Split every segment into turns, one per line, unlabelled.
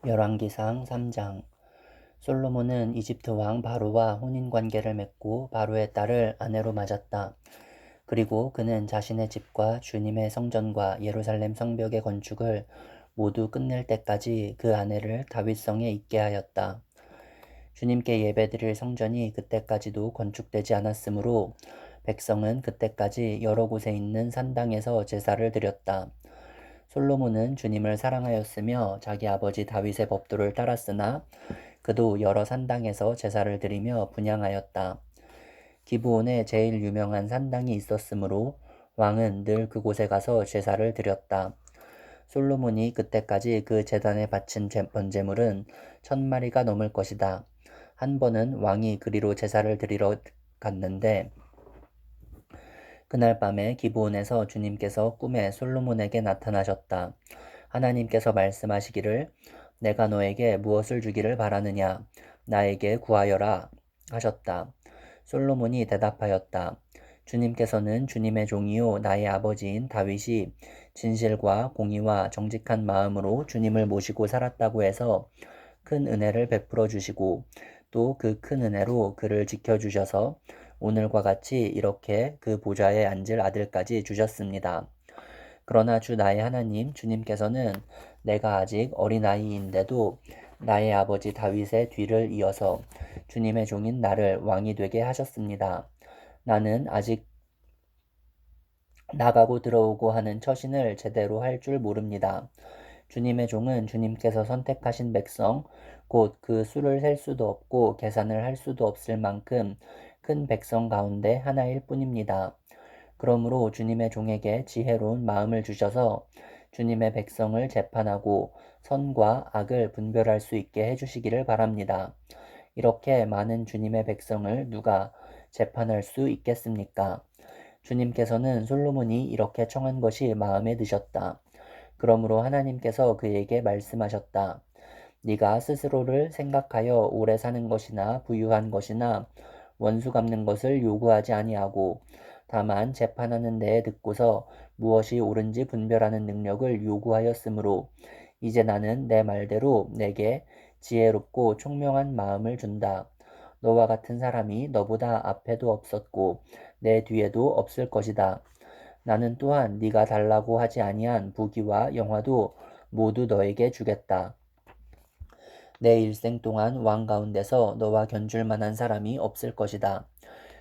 열왕기상 3장. 솔로몬은 이집트 왕 바로와 혼인관계를 맺고 바로의 딸을 아내로 맞았다. 그리고 그는 자신의 집과 주님의 성전과 예루살렘 성벽의 건축을 모두 끝낼 때까지 그 아내를 다윗성에 있게 하였다. 주님께 예배드릴 성전이 그때까지도 건축되지 않았으므로 백성은 그때까지 여러 곳에 있는 산당에서 제사를 드렸다. 솔로몬은 주님을 사랑하였으며 자기 아버지 다윗의 법도를 따랐으나 그도 여러 산당에서 제사를 드리며 분향하였다. 기브온에 제일 유명한 산당이 있었으므로 왕은 늘 그곳에 가서 제사를 드렸다. 솔로몬이 그때까지 그 제단에 바친 번제물은 1000마리가 넘을 것이다. 한 번은 왕이 그리로 제사를 드리러 갔는데 그날 밤에 기브온에서 주님께서 꿈에 솔로몬에게 나타나셨다. 하나님께서 말씀하시기를 내가 너에게 무엇을 주기를 바라느냐 나에게 구하여라 하셨다. 솔로몬이 대답하였다. 주님께서는 주님의 종이요 나의 아버지인 다윗이 진실과 공의와 정직한 마음으로 주님을 모시고 살았다고 해서 큰 은혜를 베풀어 주시고 또 그 큰 은혜로 그를 지켜주셔서 오늘과 같이 이렇게 그 보좌에 앉을 아들까지 주셨습니다. 그러나 주 나의 하나님 주님께서는 내가 아직 어린아이인데도 나의 아버지 다윗의 뒤를 이어서 주님의 종인 나를 왕이 되게 하셨습니다. 나는 아직 나가고 들어오고 하는 처신을 제대로 할 줄 모릅니다. 주님의 종은 주님께서 선택하신 백성, 곧 그 수를 셀 수도 없고 계산을 할 수도 없을 만큼 큰 백성 가운데 하나일 뿐입니다. 그러므로 주님의 종에게 지혜로운 마음을 주셔서 주님의 백성을 재판하고 선과 악을 분별할 수 있게 해주시기를 바랍니다. 이렇게 많은 주님의 백성을 누가 재판할 수 있겠습니까? 주님께서는 솔로몬이 이렇게 청한 것이 마음에 드셨다. 그러므로 하나님께서 그에게 말씀하셨다. 네가 스스로를 생각하여 오래 사는 것이나 부유한 것이나 원수 갚는 것을 요구하지 아니하고 다만 재판하는 데에 듣고서 무엇이 옳은지 분별하는 능력을 요구하였으므로 이제 나는 내 말대로 내게 지혜롭고 총명한 마음을 준다. 너와 같은 사람이 너보다 앞에도 없었고 내 뒤에도 없을 것이다. 나는 또한 네가 달라고 하지 아니한 부귀와 영화도 모두 너에게 주겠다. 내 일생 동안 왕 가운데서 너와 견줄 만한 사람이 없을 것이다.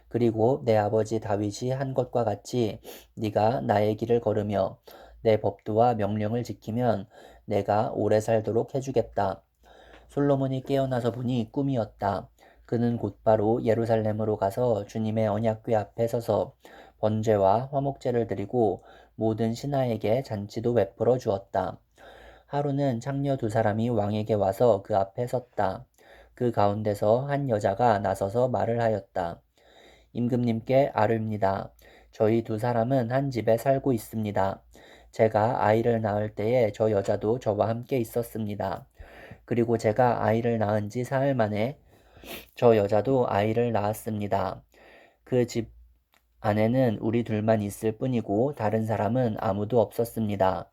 그리고 내 아버지 다윗이 한 것과 같이 네가 나의 길을 걸으며 내 법도와 명령을 지키면 내가 오래 살도록 해주겠다. 솔로몬이 깨어나서 보니 꿈이었다. 그는 곧바로 예루살렘으로 가서 주님의 언약궤 앞에 서서 번제와 화목제를 드리고 모든 신하에게 잔치도 베풀어 주었다. 하루는 창녀 두 사람이 왕에게 와서 그 앞에 섰다. 그 가운데서 한 여자가 나서서 말을 하였다. 임금님께 아뢰입니다. 저희 두 사람은 한 집에 살고 있습니다. 제가 아이를 낳을 때에 저 여자도 저와 함께 있었습니다. 그리고 제가 아이를 낳은 지 사흘 만에 저 여자도 아이를 낳았습니다. 그 집 안에는 우리 둘만 있을 뿐이고 다른 사람은 아무도 없었습니다.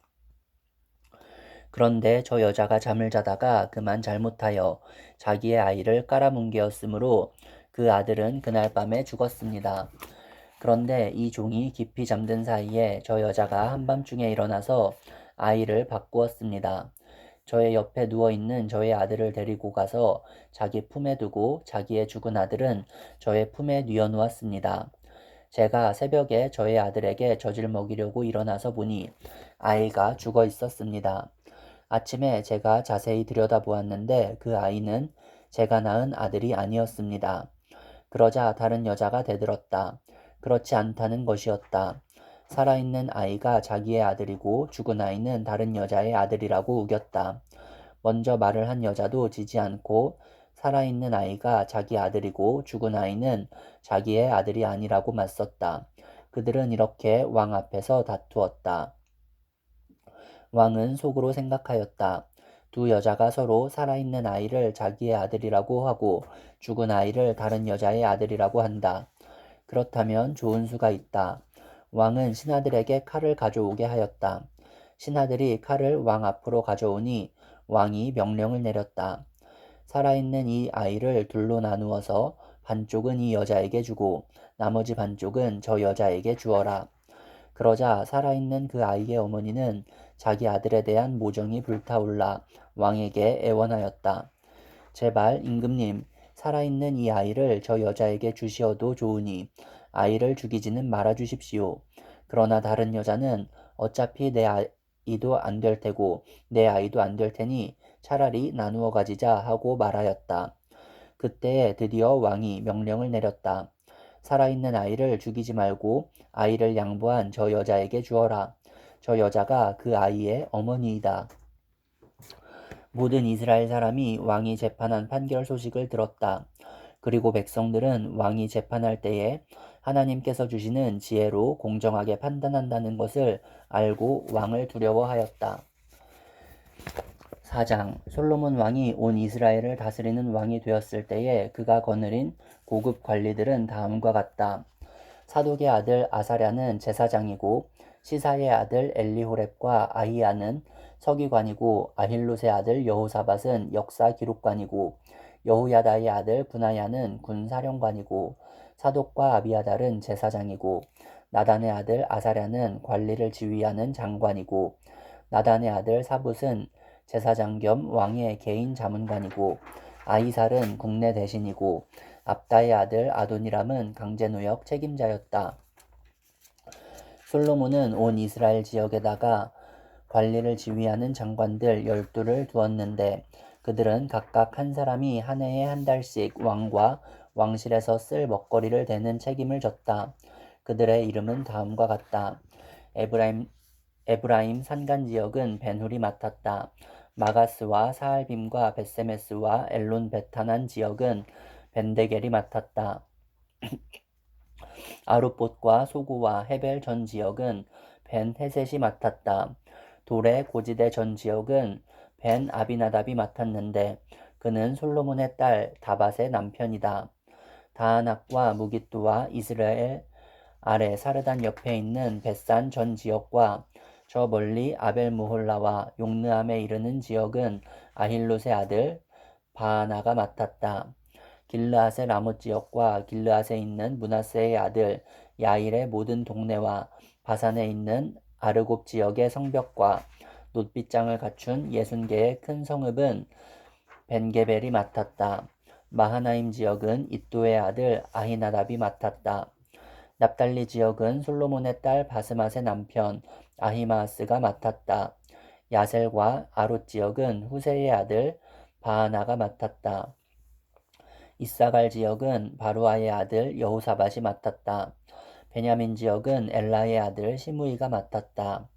그런데 저 여자가 잠을 자다가 그만 잘못하여 자기의 아이를 깔아뭉개었으므로 그 아들은 그날 밤에 죽었습니다. 그런데 이 종이 깊이 잠든 사이에 저 여자가 한밤중에 일어나서 아이를 바꾸었습니다. 저의 옆에 누워있는 저의 아들을 데리고 가서 자기 품에 두고 자기의 죽은 아들은 저의 품에 뉘어놓았습니다. 제가 새벽에 저의 아들에게 젖을 먹이려고 일어나서 보니 아이가 죽어 있었습니다. 아침에 제가 자세히 들여다보았는데 그 아이는 제가 낳은 아들이 아니었습니다. 그러자 다른 여자가 대들었다. 그렇지 않다는 것이었다. 살아있는 아이가 자기의 아들이고 죽은 아이는 다른 여자의 아들이라고 우겼다. 먼저 말을 한 여자도 지지 않고 살아있는 아이가 자기 아들이고 죽은 아이는 자기의 아들이 아니라고 맞섰다. 그들은 이렇게 왕 앞에서 다투었다. 왕은 속으로 생각하였다. 두 여자가 서로 살아있는 아이를 자기의 아들이라고 하고 죽은 아이를 다른 여자의 아들이라고 한다. 그렇다면 좋은 수가 있다. 왕은 신하들에게 칼을 가져오게 하였다. 신하들이 칼을 왕 앞으로 가져오니 왕이 명령을 내렸다. 살아있는 이 아이를 둘로 나누어서 반쪽은 이 여자에게 주고 나머지 반쪽은 저 여자에게 주어라. 그러자 살아있는 그 아이의 어머니는 자기 아들에 대한 모정이 불타올라 왕에게 애원하였다. 제발 임금님, 살아있는 이 아이를 저 여자에게 주시어도 좋으니 아이를 죽이지는 말아 주십시오. 그러나 다른 여자는 어차피 내 아이도 안 될 테고 내 아이도 안 될 테니 차라리 나누어 가지자 하고 말하였다. 그때 드디어 왕이 명령을 내렸다. 살아있는 아이를 죽이지 말고 아이를 양보한 저 여자에게 주어라. 저 여자가 그 아이의 어머니이다. 모든 이스라엘 사람이 왕이 재판한 판결 소식을 들었다. 그리고 백성들은 왕이 재판할 때에 하나님께서 주시는 지혜로 공정하게 판단한다는 것을 알고 왕을 두려워하였다. 4장 솔로몬 왕이 온 이스라엘을 다스리는 왕이 되었을 때에 그가 거느린 고급 관리들은 다음과 같다. 사독의 아들 아사랴는 제사장이고 시사의 아들 엘리호렙과 아히야는 서기관이고 아힐롯의 아들 여호사밧은 역사 기록관이고 여호야다의 아들 분하야는 군사령관이고 사독과 아비아달은 제사장이고 나단의 아들 아사랴는 관리를 지휘하는 장관이고 나단의 아들 사붓은 제사장 겸 왕의 개인 자문관이고 아히살은 국내 대신이고 압다의 아들 아도니람은 강제노역 책임자였다. 솔로몬은 온 이스라엘 지역에다가 관리를 지휘하는 장관들 12를 두었는데 그들은 각각 한 사람이 한 해에 한 달씩 왕과 왕실에서 쓸 먹거리를 대는 책임을 졌다. 그들의 이름은 다음과 같다. 에브라임 산간 지역은 벤훌이 맡았다. 마가스와 사알빔과 벳세메스와 엘론 베타난 지역은 벤데겔이 맡았다. 아룻봇과 소고와 헤벨 전 지역은 벤 헤셋이 맡았다. 돌의 고지대 전 지역은 벤 아비나답이 맡았는데 그는 솔로몬의 딸 다밧의 남편이다. 다하낙과 무깃두와 이스라엘 아래 사르단 옆에 있는 벳산 전 지역과 저 멀리 아벨무홀라와 용느함에 이르는 지역은 아힐롯의 아들 바하나가 맡았다. 길르앗의 라못 지역과 길르앗에 있는 므낫세의 아들 야일의 모든 동네와 바산에 있는 아르곱 지역의 성벽과 놋빗장을 갖춘 60개의 큰 성읍은 벤게벨이 맡았다. 마하나임 지역은 id도의 아들 아히나답이 맡았다. 납달리 지역은 솔로몬의 딸 바스맛의 남편 아히마아스가 맡았다. 야셀과 아롯 지역은 후세의 아들 바하나가 맡았다. 이사갈 지역은 바루아의 아들 여호사밧이 맡았다. 베냐민 지역은 엘라의 아들 시므이가 맡았다.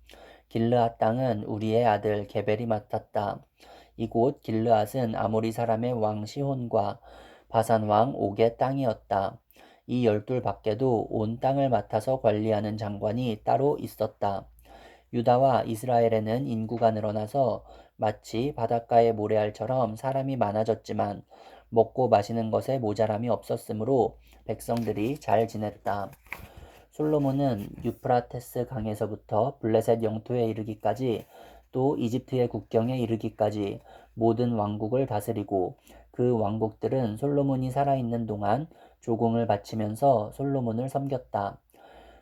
길르앗 땅은 우리의 아들 게벨이 맡았다. 이곳 길르앗은 아모리 사람의 왕 시혼과 바산 왕 옥의 땅이었다. 이 12 밖에도 온 땅을 맡아서 관리하는 장관이 따로 있었다. 유다와 이스라엘에는 인구가 늘어나서 마치 바닷가의 모래알처럼 사람이 많아졌지만 먹고 마시는 것에 모자람이 없었으므로 백성들이 잘 지냈다. 솔로몬은 유프라테스 강에서부터 블레셋 영토에 이르기까지 또 이집트의 국경에 이르기까지 모든 왕국을 다스리고 그 왕국들은 솔로몬이 살아있는 동안 조공을 바치면서 솔로몬을 섬겼다.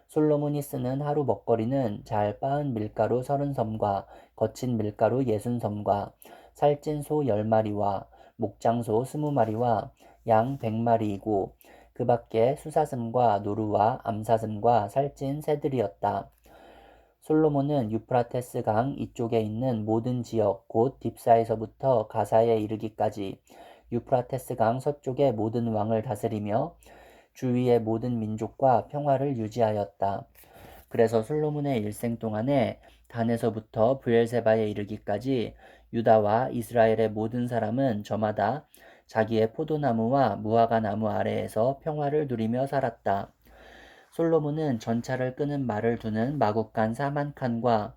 솔로몬이 쓰는 하루 먹거리는 잘 빻은 밀가루 30섬과 거친 밀가루 60섬과 살찐 소 10마리와 목장소 20마리와 양 100마리이고 그 밖에 수사슴과 노루와 암사슴과 살찐 새들이었다. 솔로몬은 유프라테스 강 이쪽에 있는 모든 지역 곧 딥사에서부터 가사에 이르기까지 유프라테스 강 서쪽의 모든 왕을 다스리며 주위의 모든 민족과 평화를 유지하였다. 그래서 솔로몬의 일생 동안에 단에서부터 브엘세바에 이르기까지 유다와 이스라엘의 모든 사람은 저마다 자기의 포도나무와 무화과 나무 아래에서 평화를 누리며 살았다. 솔로몬은 전차를 끄는 말을 두는 마국간 4만 칸과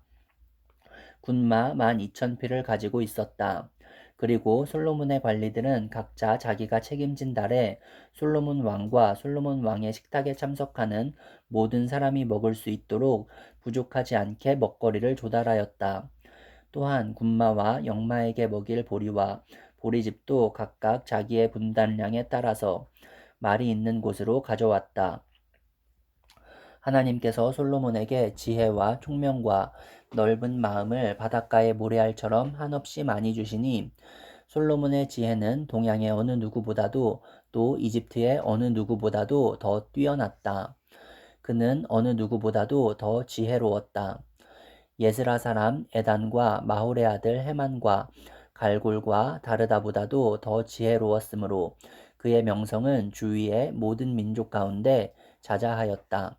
군마 12,000匹를 가지고 있었다. 그리고 솔로몬의 관리들은 각자 자기가 책임진 달에 솔로몬 왕과 솔로몬 왕의 식탁에 참석하는 모든 사람이 먹을 수 있도록 부족하지 않게 먹거리를 조달하였다. 또한 군마와 역마에게 먹일 보리와 보리집도 각각 자기의 분단량에 따라서 말이 있는 곳으로 가져왔다. 하나님께서 솔로몬에게 지혜와 총명과 넓은 마음을 바닷가의 모래알처럼 한없이 많이 주시니 솔로몬의 지혜는 동양의 어느 누구보다도 또 이집트의 어느 누구보다도 더 뛰어났다. 그는 어느 누구보다도 더 지혜로웠다. 예스라 사람 에단과 마홀의 아들 헤만과 갈골과 다르다보다도 더 지혜로웠으므로 그의 명성은 주위의 모든 민족 가운데 자자하였다.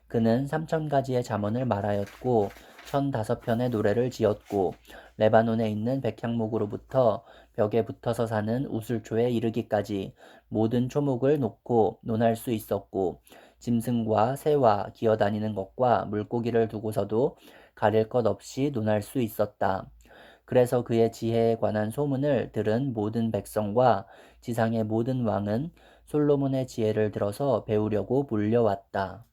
그는 3,000가지의 잠언을 말하였고 1,005편의 노래를 지었고 레바논에 있는 백향목으로부터 벽에 붙어서 사는 우슬초에 이르기까지 모든 초목을 놓고 논할 수 있었고 짐승과 새와 기어다니는 것과 물고기를 두고서도 가릴 것 없이 논할 수 있었다. 그래서 그의 지혜에 관한 소문을 들은 모든 백성과 지상의 모든 왕은 솔로몬의 지혜를 들어서 배우려고 몰려왔다.